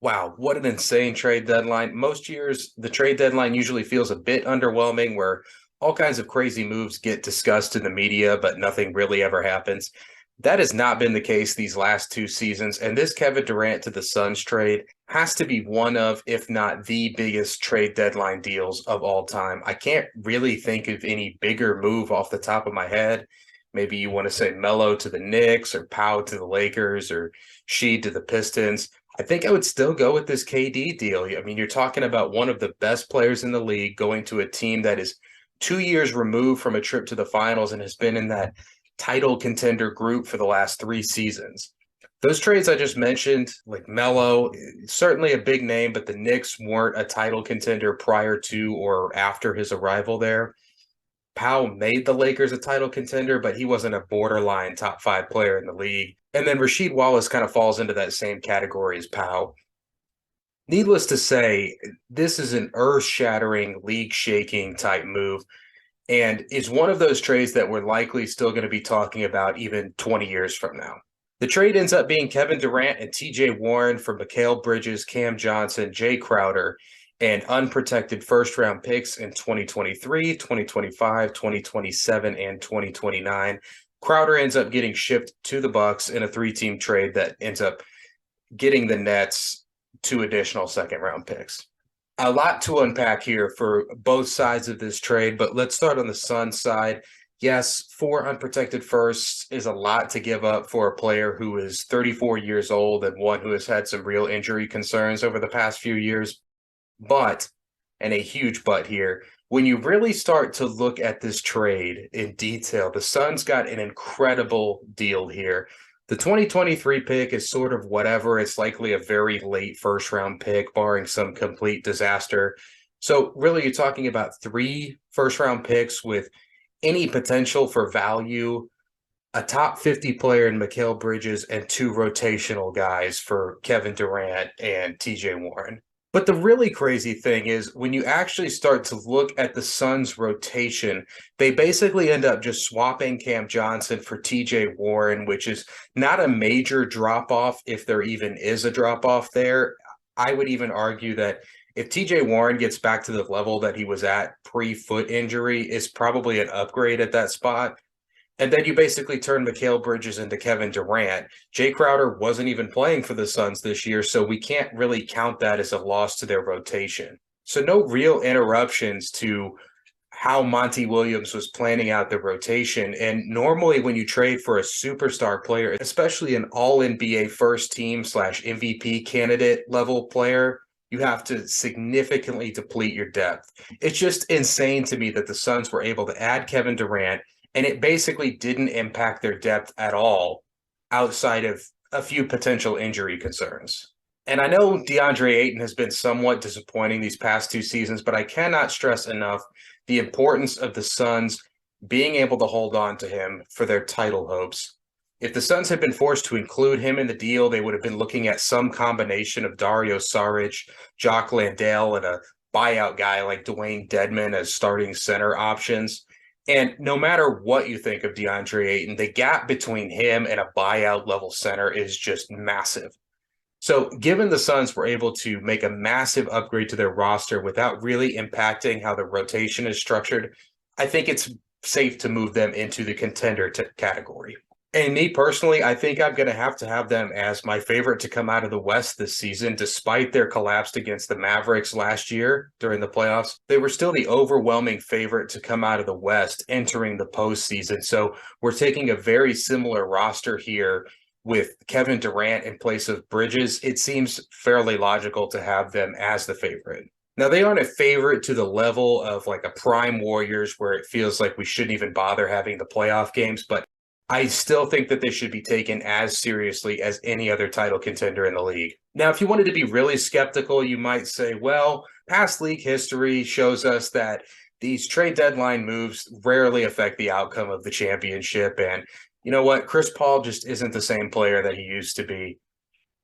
Wow, what an insane trade deadline. Most years, the trade deadline usually feels a bit underwhelming, where all kinds of crazy moves get discussed in the media, but nothing really ever happens. That has not been the case these last two seasons, and this Kevin Durant to the Suns trade has to be one of, if not the biggest trade deadline deals of all time. I can't really think of any bigger move off the top of my head. Maybe you want to say Melo to the Knicks, or Powell to the Lakers, or Sheed to the Pistons. I think I would still go with this KD deal. I mean, you're talking about one of the best players in the league going to a team that is 2 years removed from a trip to the finals and has been in that title contender group for the last three seasons. Those trades I just mentioned, like Melo, certainly a big name, but the Knicks weren't a title contender prior to or after his arrival there. Powell made the Lakers a title contender, but he wasn't a borderline top five player in the league. And then Rasheed Wallace kind of falls into that same category as Powell. Needless to say, this is an earth-shattering, league-shaking type move, and is one of those trades that we're likely still going to be talking about even 20 years from now. The trade ends up being Kevin Durant and TJ Warren for Mikal Bridges, Cam Johnson, Jay Crowder, and unprotected first round picks in 2023, 2025, 2027, and 2029. Crowder ends up getting shipped to the Bucks in a three-team trade that ends up getting the Nets two additional second round picks. A lot to unpack here for both sides of this trade, but let's start on the Suns side. Yes, four unprotected firsts is a lot to give up for a player who is 34 years old and one who has had some real injury concerns over the past few years. But, and a huge but here, when you really start to look at this trade in detail, the Suns got an incredible deal here. The 2023 pick is sort of whatever. It's likely a very late first round pick, barring some complete disaster. So, really, you're talking about three first round picks with any potential for value, a top 50 player in Mikal Bridges, and two rotational guys for Kevin Durant and TJ Warren. But the really crazy thing is when you actually start to look at the Suns' rotation, they basically end up just swapping Cam Johnson for TJ Warren, which is not a major drop off if there even is a drop off there. I would even argue that if TJ Warren gets back to the level that he was at pre-foot injury, is probably an upgrade at that spot. And then you basically turn Mikal Bridges into Kevin Durant. Jay Crowder wasn't even playing for the Suns this year, so we can't really count that as a loss to their rotation. So no real interruptions to how Monty Williams was planning out the rotation. And normally when you trade for a superstar player, especially an all-NBA first team slash MVP candidate level player, you have to significantly deplete your depth. It's just insane to me that the Suns were able to add Kevin Durant, and it basically didn't impact their depth at all outside of a few potential injury concerns. And I know DeAndre Ayton has been somewhat disappointing these past two seasons, but I cannot stress enough the importance of the Suns being able to hold on to him for their title hopes. If the Suns had been forced to include him in the deal, they would have been looking at some combination of Dario Saric, Jock Landale, and a buyout guy like Dwayne Dedman as starting center options. And no matter what you think of DeAndre Ayton, the gap between him and a buyout level center is just massive. So, given the Suns were able to make a massive upgrade to their roster without really impacting how the rotation is structured, I think it's safe to move them into the contender category. And me personally, I think I'm going to have them as my favorite to come out of the West this season, despite their collapse against the Mavericks last year during the playoffs. They were still the overwhelming favorite to come out of the West entering the postseason. So we're taking a very similar roster here with Kevin Durant in place of Bridges. It seems fairly logical to have them as the favorite. Now, they aren't a favorite to the level of like a prime Warriors where it feels like we shouldn't even bother having the playoff games, but I still think that they should be taken as seriously as any other title contender in the league. Now, if you wanted to be really skeptical, you might say, well, past league history shows us that these trade deadline moves rarely affect the outcome of the championship. And you know what? Chris Paul just isn't the same player that he used to be.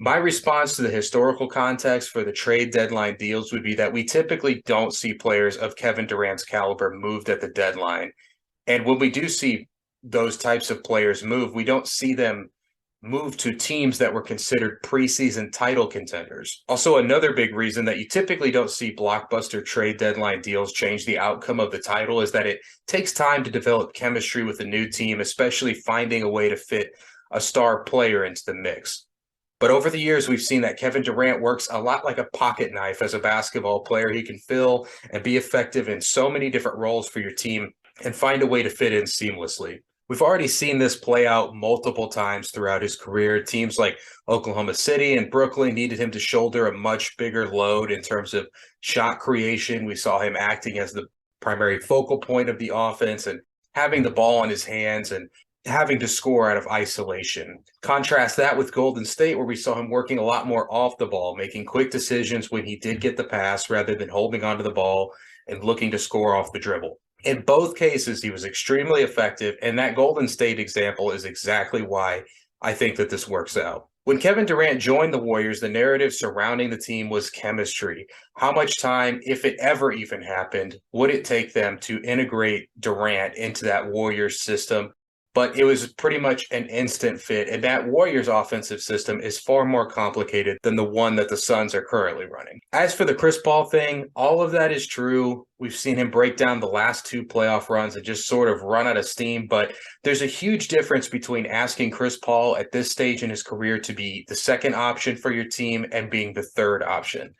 My response to the historical context for the trade deadline deals would be that we typically don't see players of Kevin Durant's caliber moved at the deadline. And when we do see those types of players move, we don't see them moved to teams that were considered preseason title contenders. Also, another big reason that you typically don't see blockbuster trade deadline deals change the outcome of the title is that it takes time to develop chemistry with a new team, especially finding a way to fit a star player into the mix. But over the years, we've seen that Kevin Durant works a lot like a pocket knife as a basketball player. He can fill and be effective in so many different roles for your team and find a way to fit in seamlessly. We've already seen this play out multiple times throughout his career. Teams like Oklahoma City and Brooklyn needed him to shoulder a much bigger load in terms of shot creation. We saw him acting as the primary focal point of the offense and having the ball in his hands and having to score out of isolation. Contrast that with Golden State, where we saw him working a lot more off the ball, making quick decisions when he did get the pass rather than holding onto the ball and looking to score off the dribble. In both cases, he was extremely effective, and that Golden State example is exactly why I think that this works out. When Kevin Durant joined the Warriors, the narrative surrounding the team was chemistry. How much time, if it ever even happened, would it take them to integrate Durant into that Warriors system? But it was pretty much an instant fit. And that Warriors offensive system is far more complicated than the one that the Suns are currently running. As for the Chris Paul thing, all of that is true. We've seen him break down the last two playoff runs and just sort of run out of steam. But there's a huge difference between asking Chris Paul at this stage in his career to be the second option for your team and being the third option.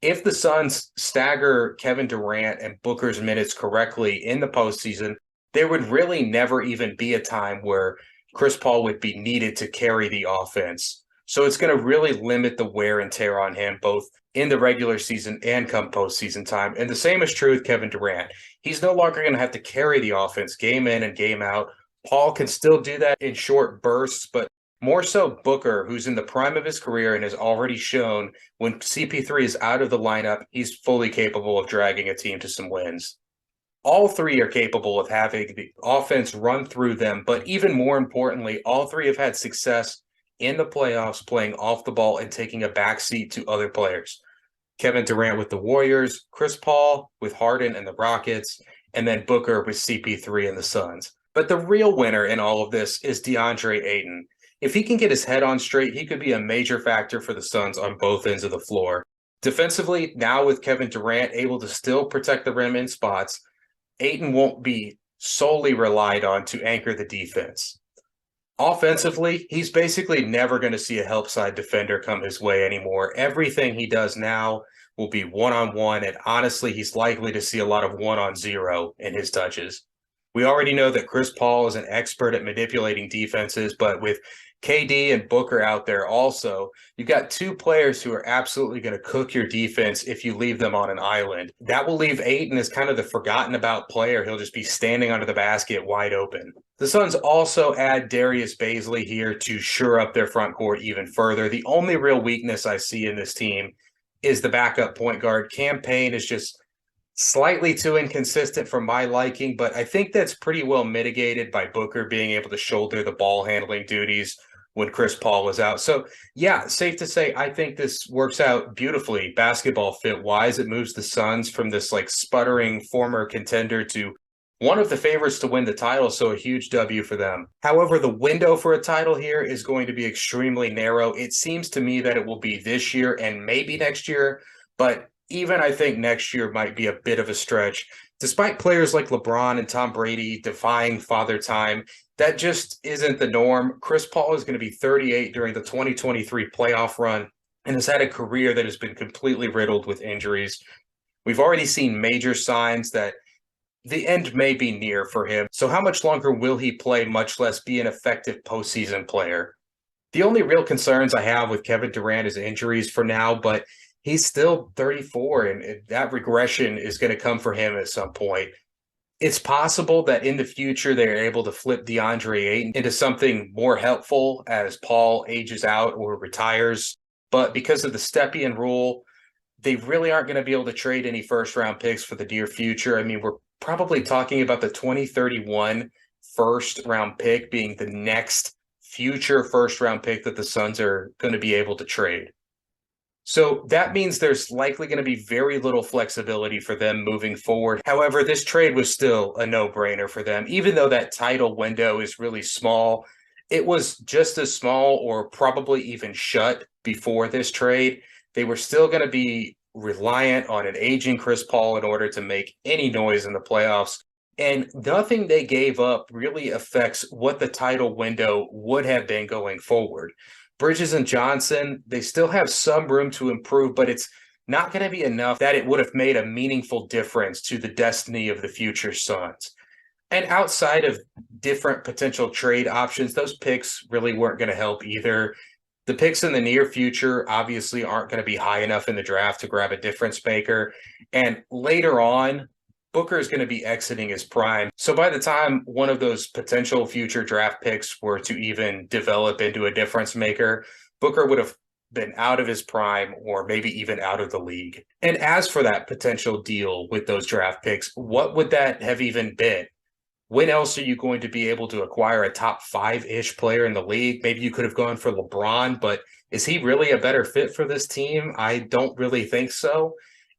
If the Suns stagger Kevin Durant and Booker's minutes correctly in the postseason, there would really never even be a time where Chris Paul would be needed to carry the offense. So it's going to really limit the wear and tear on him, both in the regular season and come postseason time. And the same is true with Kevin Durant. He's no longer going to have to carry the offense game in and game out. Paul can still do that in short bursts, but more so Booker, who's in the prime of his career and has already shown when CP3 is out of the lineup, he's fully capable of dragging a team to some wins. All three are capable of having the offense run through them, but even more importantly, all three have had success in the playoffs playing off the ball and taking a backseat to other players. Kevin Durant with the Warriors, Chris Paul with Harden and the Rockets, and then Booker with CP3 and the Suns. But the real winner in all of this is DeAndre Ayton. If he can get his head on straight, he could be a major factor for the Suns on both ends of the floor. Defensively, now with Kevin Durant able to still protect the rim in spots, Ayton won't be solely relied on to anchor the defense. Offensively, he's basically never going to see a help side defender come his way anymore. Everything he does now will be one-on-one, and honestly, he's likely to see a lot of one-on-zero in his touches. We already know that Chris Paul is an expert at manipulating defenses, but with KD and Booker out there also, you've got two players who are absolutely going to cook your defense if you leave them on an island. That will leave Ayton as kind of the forgotten about player. He'll just be standing under the basket wide open. The Suns also add Darius Bazley here to shore up their front court even further. The only real weakness I see in this team is the backup point guard. Cam Payne is just slightly too inconsistent for my liking, but I think that's pretty well mitigated by Booker being able to shoulder the ball handling duties when Chris Paul was out. So yeah, safe to say, I think this works out beautifully basketball fit wise. It moves the Suns from this like sputtering former contender to one of the favorites to win the title. So a huge W for them. However, the window for a title here is going to be extremely narrow. It seems to me that it will be this year and maybe next year, but even I think next year might be a bit of a stretch. Despite players like LeBron and Tom Brady defying father time, that just isn't the norm. Chris Paul is going to be 38 during the 2023 playoff run and has had a career that has been completely riddled with injuries. We've already seen major signs that the end may be near for him. So how much longer will he play, much less be an effective postseason player? The only real concerns I have with Kevin Durant is injuries for now, but he's still 34, and that regression is going to come for him at some point. It's possible that in the future they're able to flip DeAndre Ayton into something more helpful as Paul ages out or retires. But because of the Stepien rule, they really aren't going to be able to trade any first-round picks for the near future. I mean, we're probably talking about the 2031 first-round pick being the next future first-round pick that the Suns are going to be able to trade. So that means there's likely going to be very little flexibility for them moving forward. However, this trade was still a no-brainer for them. Even though that title window is really small, it was just as small or probably even shut before this trade. They were still going to be reliant on an aging Chris Paul in order to make any noise in the playoffs. And nothing they gave up really affects what the title window would have been going forward. Bridges and Johnson, they still have some room to improve, but it's not going to be enough that it would have made a meaningful difference to the destiny of the future Suns. And outside of different potential trade options, those picks really weren't going to help either. The picks in the near future obviously aren't going to be high enough in the draft to grab a difference maker. And later on, Booker is going to be exiting his prime. So by the time one of those potential future draft picks were to even develop into a difference maker, Booker would have been out of his prime or maybe even out of the league. And as for that potential deal with those draft picks, what would that have even been? When else are you going to be able to acquire a top five-ish player in the league? Maybe you could have gone for LeBron, but is he really a better fit for this team? I don't really think so.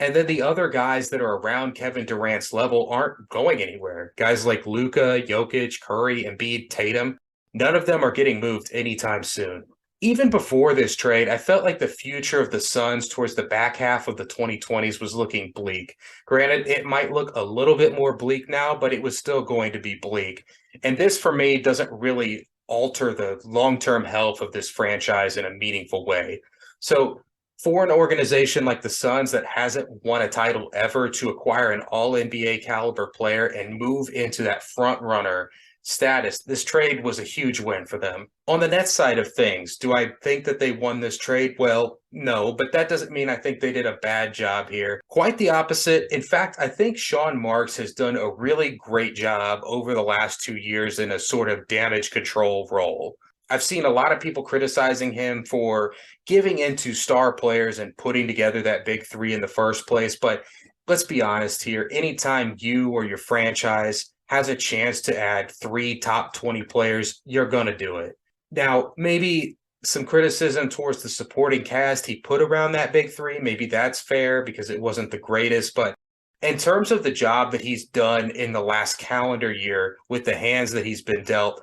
And then the other guys that are around Kevin Durant's level aren't going anywhere. Guys like Luka, Jokic, Curry, Embiid, Tatum, none of them are getting moved anytime soon. Even before this trade, I felt like the future of the Suns towards the back half of the 2020s was looking bleak. Granted, it might look a little bit more bleak now, but it was still going to be bleak. And this, for me, doesn't really alter the long-term health of this franchise in a meaningful way. So for an organization like the Suns that hasn't won a title ever to acquire an all-NBA caliber player and move into that front runner status, this trade was a huge win for them. On the Nets side of things, do I think that they won this trade? Well, no, but that doesn't mean I think they did a bad job here. Quite the opposite. In fact, I think Sean Marks has done a really great job over the last 2 years in a sort of damage control role. I've seen a lot of people criticizing him for giving into star players and putting together that big three in the first place. But let's be honest here. Anytime you or your franchise has a chance to add three top 20 players, you're going to do it. Now, maybe some criticism towards the supporting cast he put around that big three, maybe that's fair because it wasn't the greatest. But in terms of the job that he's done in the last calendar year with the hands that he's been dealt,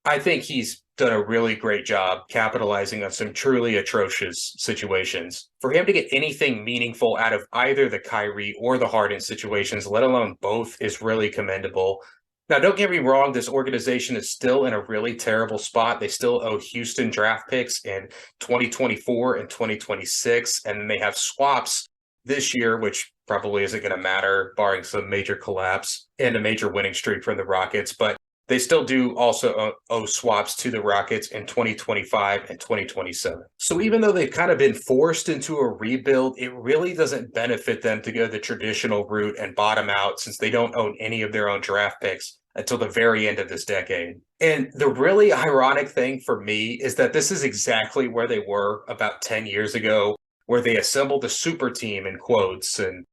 I think he's done a really great job capitalizing on some truly atrocious situations. For him to get anything meaningful out of either the Kyrie or the Harden situations, let alone both, is really commendable. Now, don't get me wrong, this organization is still in a really terrible spot. They still owe Houston draft picks in 2024 and 2026, and they have swaps this year, which probably isn't going to matter, barring some major collapse and a major winning streak from the Rockets. But they still do also owe swaps to the Rockets in 2025 and 2027. So even though they've kind of been forced into a rebuild, it really doesn't benefit them to go the traditional route and bottom out since they don't own any of their own draft picks until the very end of this decade. And the really ironic thing for me is that this is exactly where they were about 10 years ago, where they assembled a super team in quotes and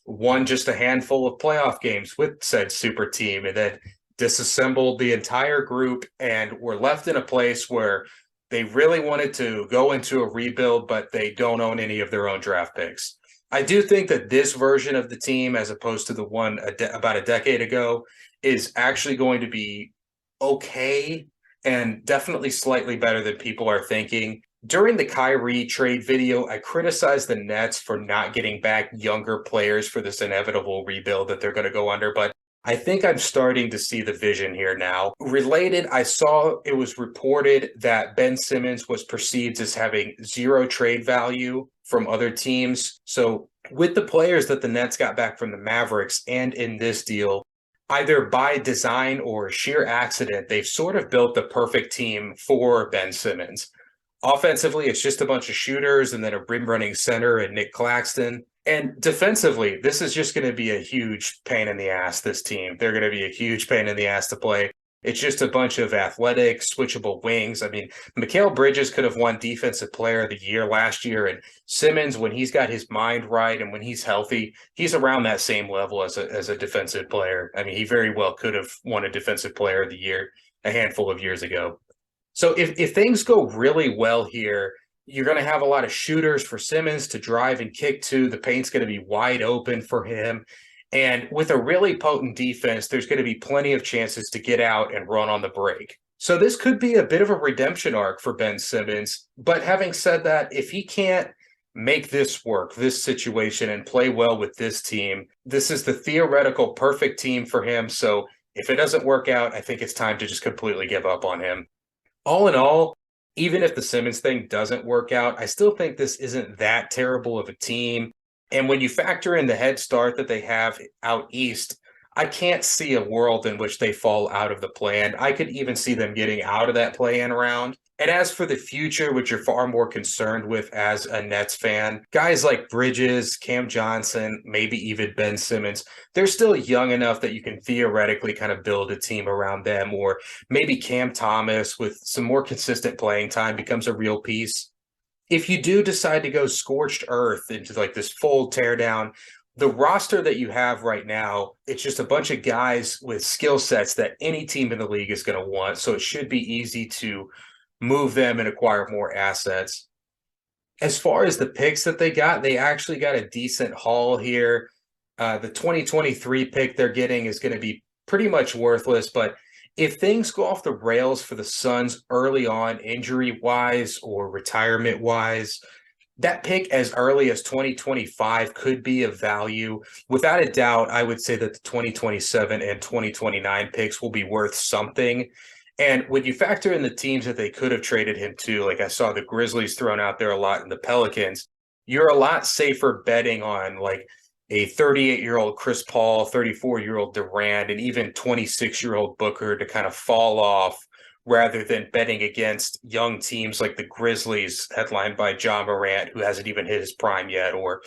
won just a handful of playoff games with said super team and then disassembled the entire group and were left in a place where they really wanted to go into a rebuild, but they don't own any of their own draft picks. I do think that this version of the team, as opposed to the one about a decade ago, is actually going to be okay and definitely slightly better than people are thinking. During the Kyrie trade video, I criticized the Nets for not getting back younger players for this inevitable rebuild that they're going to go under, but I think I'm starting to see the vision here now. Related, I saw it was reported that Ben Simmons was perceived as having zero trade value from other teams. So with the players that the Nets got back from the Mavericks and in this deal, either by design or sheer accident, they've sort of built the perfect team for Ben Simmons. Offensively, it's just a bunch of shooters and then a rim-running center and Nick Claxton. And defensively, this is just going to be a huge pain in the ass, this team. They're going to be a huge pain in the ass to play. It's just a bunch of athletic, switchable wings. I mean, Mikal Bridges could have won Defensive Player of the Year last year. And Simmons, when he's got his mind right and when he's healthy, he's around that same level as a defensive player. I mean, he very well could have won a Defensive Player of the Year a handful of years ago. So if things go really well here, you're going to have a lot of shooters for Simmons to drive and kick to. The paint's going to be wide open for him. And with a really potent defense, there's going to be plenty of chances to get out and run on the break. So this could be a bit of a redemption arc for Ben Simmons. But having said that, if he can't make this work, this situation, and play well with this team, this is the theoretical perfect team for him. So if it doesn't work out, I think it's time to just completely give up on him. All in all, even if the Simmons thing doesn't work out, I still think this isn't that terrible of a team. And when you factor in the head start that they have out east, I can't see a world in which they fall out of the plan. I could even see them getting out of that play-in round. And as for the future, which you're far more concerned with as a Nets fan, guys like Bridges, Cam Johnson, maybe even Ben Simmons, they're still young enough that you can theoretically kind of build a team around them, or maybe Cam Thomas with some more consistent playing time becomes a real piece. If you do decide to go scorched earth into like this full teardown, the roster that you have right now, it's just a bunch of guys with skill sets that any team in the league is going to want. So it should be easy to move them and acquire more assets. As far as the picks that they actually got a decent haul here. The 2023 pick they're getting is going to be pretty much worthless, but if things go off the rails for the Suns early on, injury wise or retirement wise, that pick as early as 2025 could be of value. Without a doubt, I would say that the 2027 and 2029 picks will be worth something. And when you factor in the teams that they could have traded him to, like I saw the Grizzlies thrown out there a lot and the Pelicans, you're a lot safer betting on like a 38-year-old Chris Paul, 34-year-old Durant, and even 26-year-old Booker to kind of fall off rather than betting against young teams like the Grizzlies, headlined by John Morant, who hasn't even hit his prime yet, or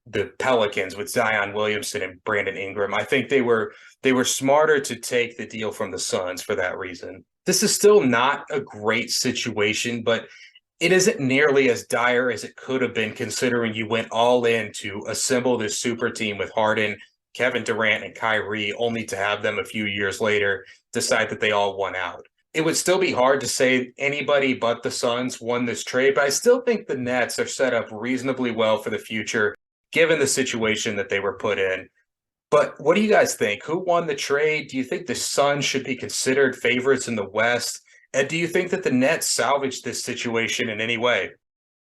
the Pelicans with Zion Williamson and Brandon Ingram. I think they were smarter to take the deal from the Suns for that reason. This is still not a great situation, but it isn't nearly as dire as it could have been considering you went all in to assemble this super team with Harden, Kevin Durant, and Kyrie, only to have them a few years later decide that they all won out. It would still be hard to say anybody but the Suns won this trade, but I still think the Nets are set up reasonably well for the future, given the situation that they were put in. But what do you guys think? Who won the trade? Do you think the Suns should be considered favorites in the West? And do you think that the Nets salvaged this situation in any way?